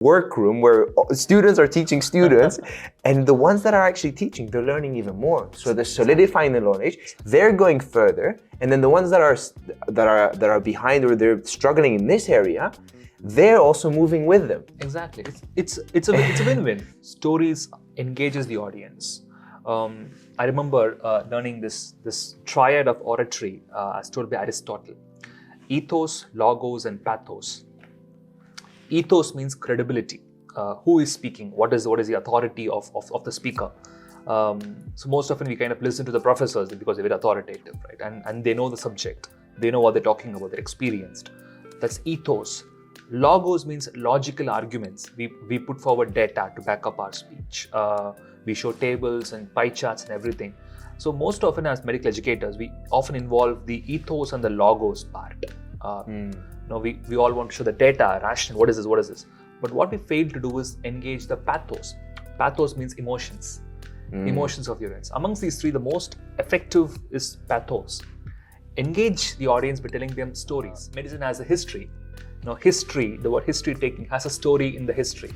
workroom where students are teaching students, and the ones that are actually teaching, they're learning even more. So they're solidifying the knowledge, they're going further, and then the ones that are behind or they're struggling in this area, they're also moving with them. Exactly. It's a win-win. Stories engages the audience. I remember learning this triad of oratory as told by Aristotle: ethos, logos, and pathos. Ethos means credibility. Who is speaking? What is the authority of the speaker? So most often we kind of listen to the professors because they're very authoritative, right? And they know the subject. They know what they're talking about. They're experienced. That's ethos. Logos means logical arguments. We put forward data to back up our speech. We show tables and pie charts and everything. So most often as medical educators, we often involve the ethos and the logos part. We all want to show the data, rational, what is this? But what we fail to do is engage the pathos. Pathos means emotions. Emotions of the audience. Amongst these three, the most effective is pathos. Engage the audience by telling them stories. Medicine has a history. History, the word history taking has a story in the history.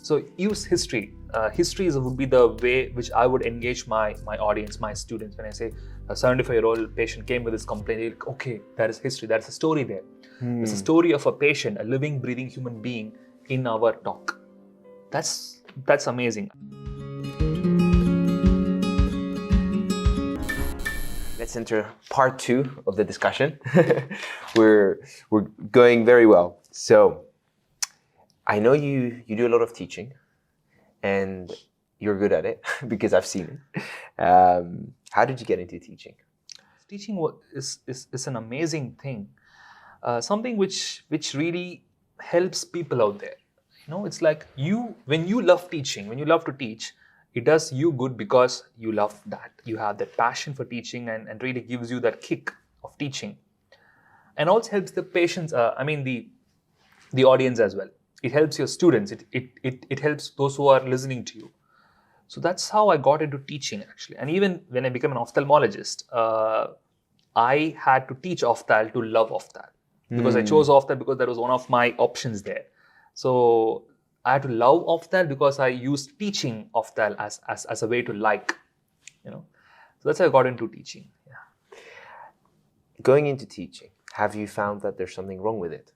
So use history. History would be the way which I would engage my audience, my students. When I say a 75-year-old patient came with this complaint, okay, that is history, that's a story there. It's a story of a patient, a living, breathing human being in our talk. That's amazing. Let's enter part 2 of the discussion. We're going very well. So I know you do a lot of teaching, and you're good at it because I've seen it. How did you get into teaching? Teaching is an amazing thing. Something which really helps people out there. It's like when you love teaching, when you love to teach, it does you good because you love that. You have that passion for teaching and really gives you that kick of teaching. And also helps the patients, the audience as well. It helps your students. It helps those who are listening to you. So that's how I got into teaching actually. And even when I became an ophthalmologist, I had to teach ophthal to love ophthal. Because I chose ophthal because that was one of my options there. So I had to love ophthal because I used teaching ophthal as a way to like. So that's how I got into teaching. Yeah. Going into teaching, have you found that there's something wrong with it?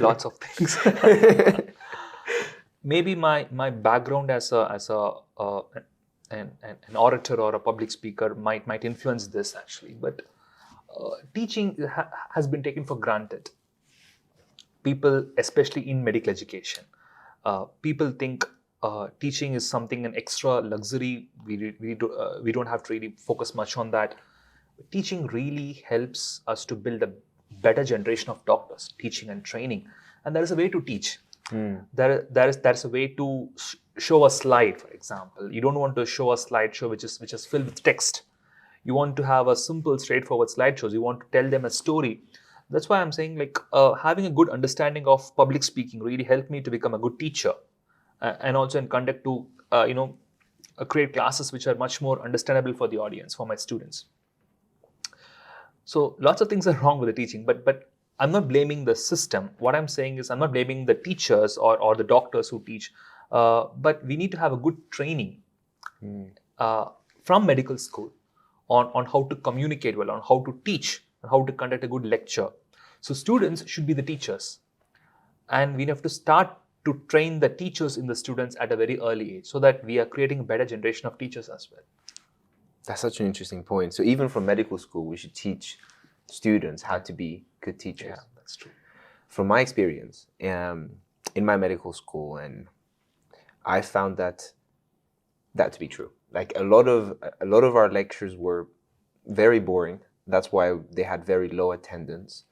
Lots of things. Maybe my background as an orator or a public speaker might influence this actually, but teaching has been taken for granted. People, especially in medical education, people think teaching is something an extra luxury. We don't have to really focus much on that. Teaching really helps us to build a better generation of doctors, teaching and training. And there is a way to teach. There is a way to show a slide, for example. You don't want to show a slideshow which is filled with text. You want to have a simple, straightforward slideshows. You want to tell them a story. That's why I'm saying having a good understanding of public speaking really helped me to become a good teacher, and also in conduct to create classes which are much more understandable for the audience, for my students. So lots of things are wrong with the teaching, but I'm not blaming the system. What I'm saying is I'm not blaming the teachers or the doctors who teach, but we need to have a good training from medical school on how to communicate well, on how to teach, and how to conduct a good lecture. So students should be the teachers, and we have to start to train the teachers in the students at a very early age so that we are creating a better generation of teachers as well. That's such an interesting point. So even from medical school, we should teach students how to be good teachers. Yeah, that's true. From my experience in my medical school, and I found that to be true. Like a lot of our lectures were very boring. That's why they had very low attendance.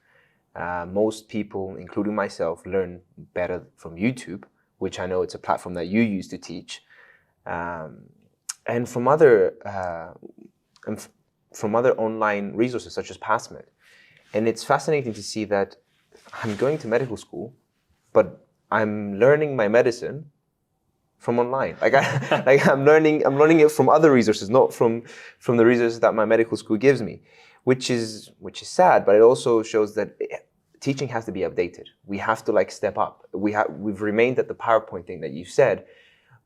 Most people, including myself, learn better from YouTube, which I know it's a platform that you use to teach, and from other online resources such as PassMed. And it's fascinating to see that I'm going to medical school, but I'm learning my medicine from online. I'm learning it from other resources, not from the resources that my medical school gives me, which is sad. But it also shows that teaching has to be updated. We have to like step up. We've remained at the PowerPoint thing that you said,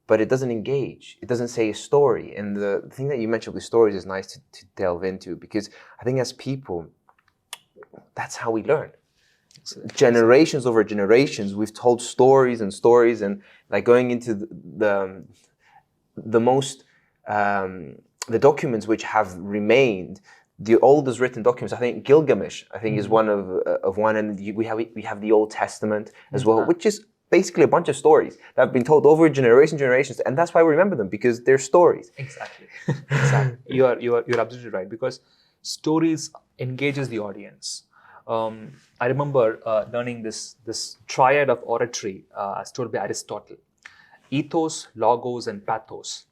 but it doesn't engage. It doesn't say a story. And the thing that you mentioned with stories is nice to delve into, because I think as people, that's how we learn. Generations over generations, we've told stories and stories, and like going into the most the documents which have remained, the oldest written documents. I think Gilgamesh, is one of one, and we have the Old Testament as well, which is basically a bunch of stories that have been told over generations, and that's why we remember them, because they're stories. Exactly. Exactly. You're absolutely right, because stories engages the audience. I remember learning this triad of oratory as told by Aristotle: ethos, logos, and pathos.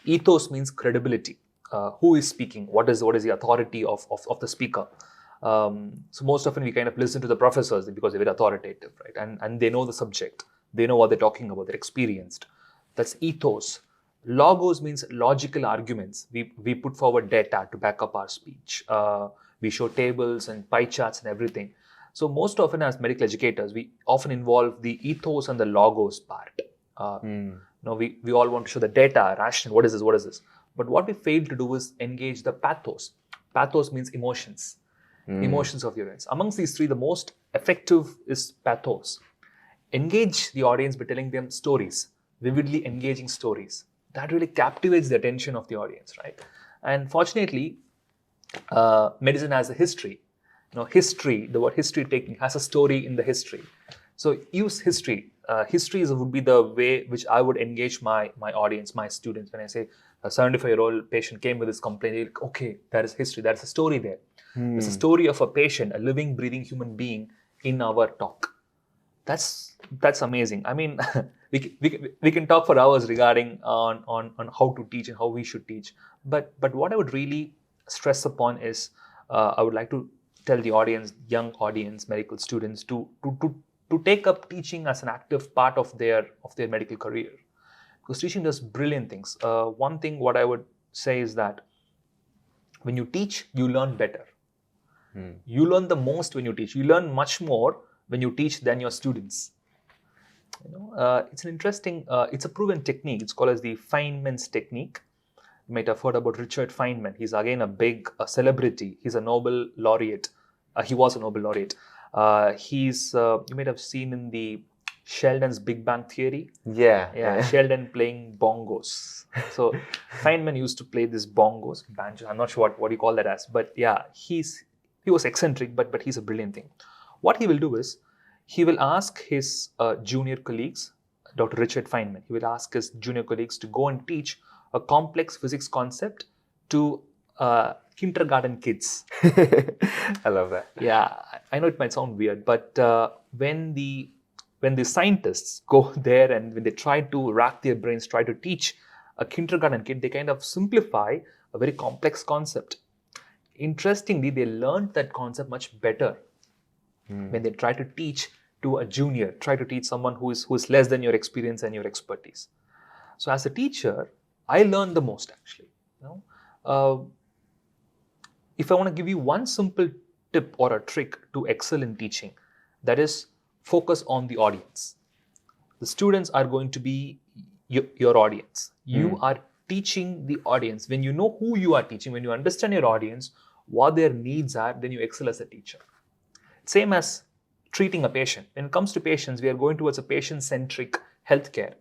Ethos means credibility. Who is speaking? What is the authority of the speaker? So most often we kind of listen to the professors because they're very authoritative, right? And they know the subject. They know what they're talking about. They're experienced. That's ethos. Logos means logical arguments. We put forward data to back up our speech. We show tables and pie charts and everything. So most often as medical educators, we often involve the ethos and the logos part. We all want to show the data, rational, what is this? But what we fail to do is engage the pathos. Pathos means emotions. Emotions of the audience. Amongst these three, the most effective is pathos. Engage the audience by telling them stories, vividly engaging stories. That really captivates the attention of the audience, right? And fortunately, medicine has a history. History, the word history taking has a story in the history. So use history. History would be the way which I would engage my audience, my students. When I say a 75-year-old patient came with this complaint, like, okay, that is history. That's a story there. There's a story of a patient, a living, breathing human being in our talk. That's amazing. I mean, we can talk for hours regarding on how to teach and how we should teach. But what I would really stress upon is I would like to tell the audience, young audience, medical students, to take up teaching as an active part of their medical career, because teaching does brilliant things. One thing what I would say is that when you teach, you learn better. You learn the most when you teach. You learn much more when you teach than your students. It's an interesting, it's a proven technique. It's called as the Feynman's technique. You might have heard about Richard Feynman. He's again a celebrity. He's a Nobel laureate. He was a Nobel laureate. You might have seen in the Sheldon's Big Bang Theory. Yeah. Sheldon playing bongos. So Feynman used to play this bongos, banjo. I'm not sure what you call that as, but yeah, he was eccentric, but he's a brilliant thing. What he will do is, he will ask his junior colleagues, Dr. Richard Feynman, he will ask his junior colleagues to go and teach a complex physics concept to kindergarten kids. I love that. Yeah, I know it might sound weird, but when the scientists go there and when they try to rack their brains, try to teach a kindergarten kid, they kind of simplify a very complex concept. Interestingly, they learned that concept much better when they try to teach to a junior, try to teach someone who is less than your experience and your expertise. So as a teacher, I learned the most actually. If I want to give you one simple tip or a trick to excel in teaching, that is focus on the audience. The students are going to be your audience. You are teaching the audience. When you know who you are teaching, when you understand your audience, what their needs are, then you excel as a teacher. Same as treating a patient. When it comes to patients, we are going towards a patient-centric healthcare.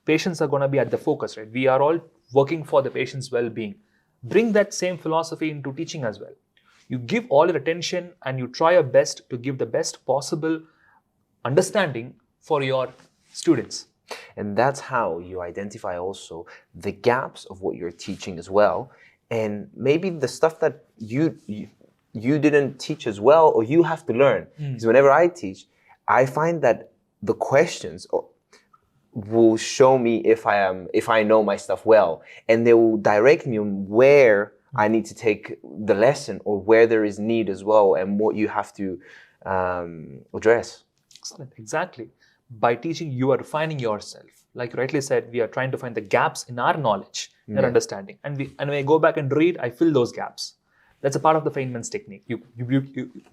Patients are going to be at the focus, right? We are all working for the patient's well-being. Bring that same philosophy into teaching as well. You give all your attention and you try your best to give the best possible understanding for your students. And that's how you identify also the gaps of what you're teaching as well. And maybe the stuff that you didn't teach as well, or you have to learn. Because whenever I teach, I find that the questions will show me if I know my stuff well, and they will direct me on where I need to take the lesson, or where there is need as well, and what you have to address. Excellent. Exactly. By teaching, you are refining yourself. Like you rightly said, we are trying to find the gaps in our knowledge, in our understanding. And when I go back and read, I fill those gaps. That's a part of the Feynman's technique. You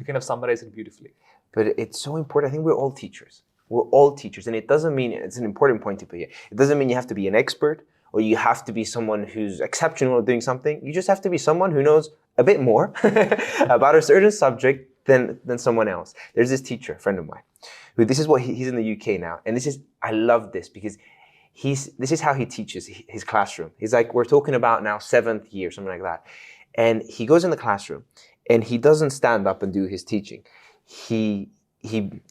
kind of summarize it beautifully. But it's so important. I think we're all teachers. We're all teachers. And it doesn't mean, it's an important point to put here. It doesn't mean you have to be an expert or you have to be someone who's exceptional at doing something. You just have to be someone who knows a bit more about a certain subject than someone else. There's this teacher, a friend of mine, who this is what he's in the UK now. And I love this because this is how he teaches his classroom. He's like, we're talking about now 7th year, something like that. And he goes in the classroom and he doesn't stand up and do his teaching. He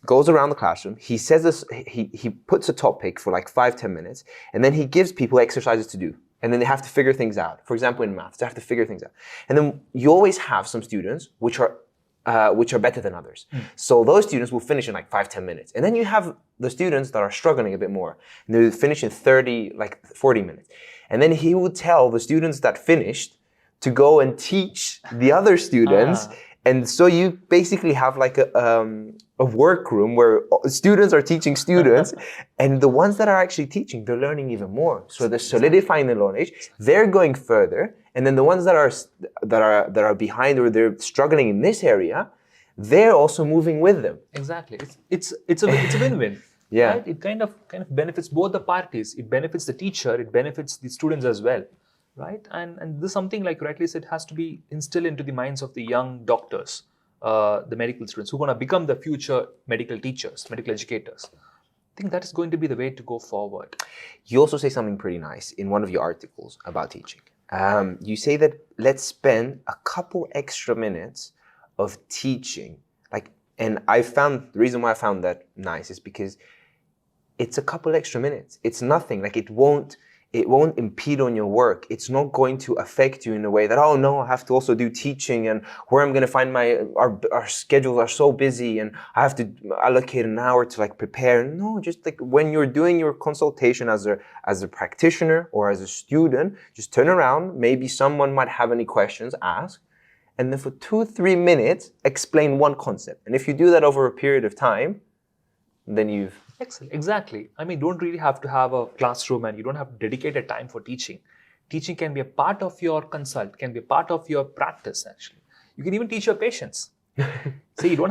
goes around the classroom. He says this, he puts a topic for like 5-10 minutes, and then he gives people exercises to do. And then they have to figure things out. For example, in maths, they have to figure things out. And then you always have some students which are better than others. So those students will finish in like 5-10 minutes. And then you have the students that are struggling a bit more. And they finish in 40 minutes. And then he would tell the students that finished to go and teach the other students. And so you basically have like a workroom where students are teaching students, and the ones that are actually teaching, they're learning even more. So they're solidifying their knowledge, they're going further, and then the ones that are behind or they're struggling in this area, they're also moving with them. Exactly, it's a win-win. Yeah, right? It kind of benefits both the parties. It benefits the teacher, it benefits the students as well. Right, and this is something, like you rightly said, has to be instilled into the minds of the young doctors, the medical students who are going to become the future medical teachers, medical educators. I think that is going to be the way to go forward. You also say something pretty nice in one of your articles about teaching. You say that let's spend a couple extra minutes of teaching. And the reason why I found that nice is because it's a couple extra minutes. It's nothing. Like it won't impede on your work. It's not going to affect you in a way that, oh no, I have to also do teaching, and where I'm going to find our schedules are so busy and I have to allocate an hour to like prepare. No, just like when you're doing your consultation as a practitioner or as a student, just turn around. Maybe someone might have any questions, ask. And then for 2-3 minutes, explain one concept. And if you do that over a period of time, then you've... Excellent, exactly. I mean, don't really have to have a classroom and you don't have to dedicate a time for teaching. Teaching can be a part of your consult, can be a part of your practice actually. You can even teach your patients. See, you don't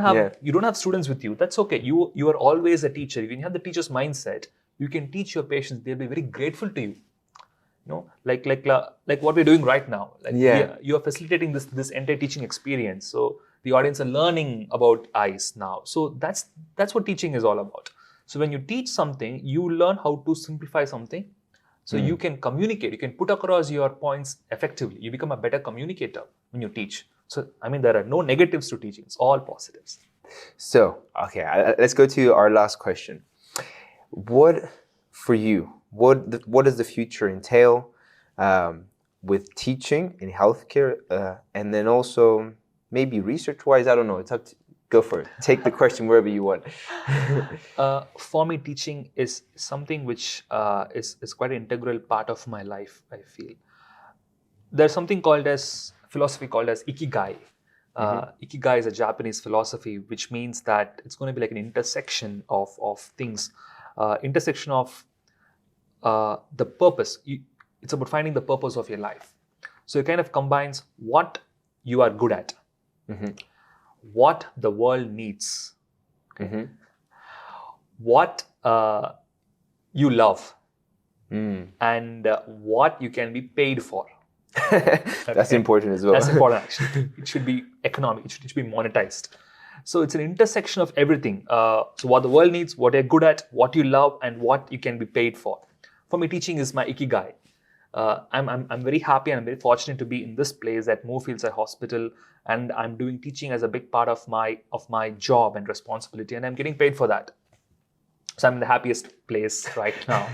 have students with you. That's okay. You are always a teacher. When you have the teacher's mindset, you can teach your patients. They'll be very grateful to you. You know, like what we're doing right now. You are facilitating this entire teaching experience. So the audience are learning about eyes now. So that's what teaching is all about. So when you teach something, you learn how to simplify something. So you can communicate, you can put across your points effectively. You become a better communicator when you teach. So, I mean, there are no negatives to teaching. It's all positives. So, okay, let's go to our last question. What does the future entail with teaching in healthcare? And then also maybe research-wise, I don't know, it's up to go for it. Take the question wherever you want. For me, teaching is something which is quite an integral part of my life, I feel. There's something philosophy called as Ikigai. Ikigai is a Japanese philosophy, which means that it's going to be like an intersection of things. Intersection of the purpose. It's about finding the purpose of your life. So it kind of combines what you are good at. What the world needs, what you love, and what you can be paid for. That's important as well. That's important actually. It should be economic, it should be monetized. So it's an intersection of everything. So what the world needs, what you're good at, what you love, and what you can be paid for. For me, teaching is my Ikigai. I'm very happy and I'm very fortunate to be in this place at Moorfields Eye Hospital, and I'm doing teaching as a big part of my job and responsibility, and I'm getting paid for that. So I'm in the happiest place right now.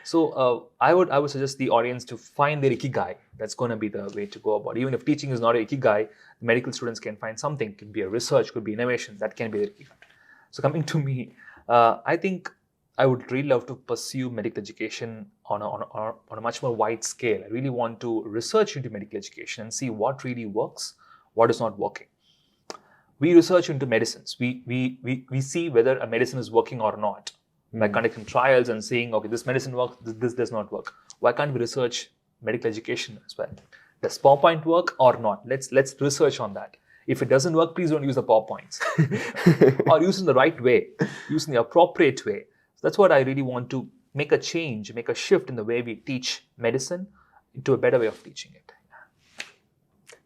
So I would suggest the audience to find their Ikigai. That's going to be the way to go about it. Even if teaching is not a Ikigai, medical students can find something. Could be a research, could be innovation. That can be their Ikigai. So coming to me, I think I would really love to pursue medical education on a much more wide scale. I really want to research into medical education and see what really works, what is not working. We research into medicines. We see whether a medicine is working or not by conducting trials and saying, okay, this medicine works, this does not work. Why can't we research medical education as well? Does PowerPoint work or not? Let's research on that. If it doesn't work, please don't use the PowerPoints. Or use in the right way, use in the appropriate way. So that's what I really want to make a change, make a shift in the way we teach medicine into a better way of teaching it.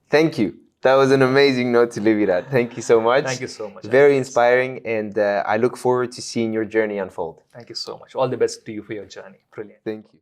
Thank you. That was an amazing note to leave it at. Thank you so much. Thank you so much. Very inspiring, and I look forward to seeing your journey unfold. Thank you so much. All the best to you for your journey. Brilliant. Thank you.